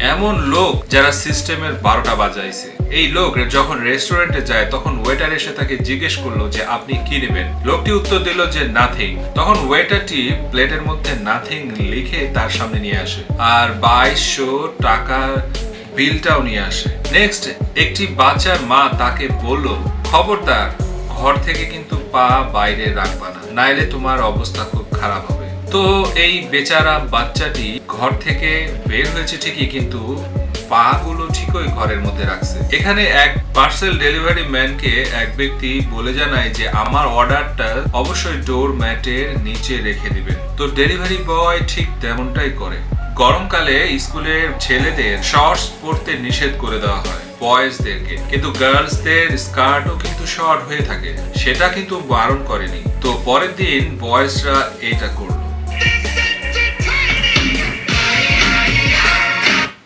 এমন লোক যারা সিস্টেমের 12টা বাজাইছে। এই লোক যখন রেস্টুরেন্টে যায় তখন ওয়েটার এসে তাকে জিজ্ঞেস করলো যে আপনি কি নেবেন। লোকটি উত্তর দিল যে নাথিং। তখন ওয়েটারটি প্লেটের মধ্যে নাথিং লিখে তার সামনে নিয়ে আসে আর 2200 টাকা বিলটাও নিয়ে আসে। নেক্সট একটি বাচ্চার মা তাকে বলল, খবরদার ঘর থেকে কিন্তু পা বাইরে রাখবা না, নাইলে তোমার অবস্থা খুব খারাপ হবে। তো এই বেচারা বাচ্চাটি ঘর থেকে বের হয়েছে ঠিকই, কিন্তু পা গুলো ঠিকই ঘরের মধ্যে রাখছে। এখানে এক পার্সেল ডেলিভারি ম্যানকে এক ব্যক্তি বলে জানায় যে আমার অর্ডারটা অবশ্যই ডোর ম্যাটের নিচে রেখে দিবেন। তো ডেলিভারি বয় ঠিক তেমনটাই করে। গরমকালে স্কুলের ছেলেদের শর্টস পরতে নিষেধ করে দেওয়া হয় বয়েজদেরকে, কিন্তু গার্লসদের স্কার্টও কিন্তু শর্ট হয়ে থাকে, সেটা কিন্তু বারণ করেনি। তো পরের দিন বয়েজরা এটা করলো।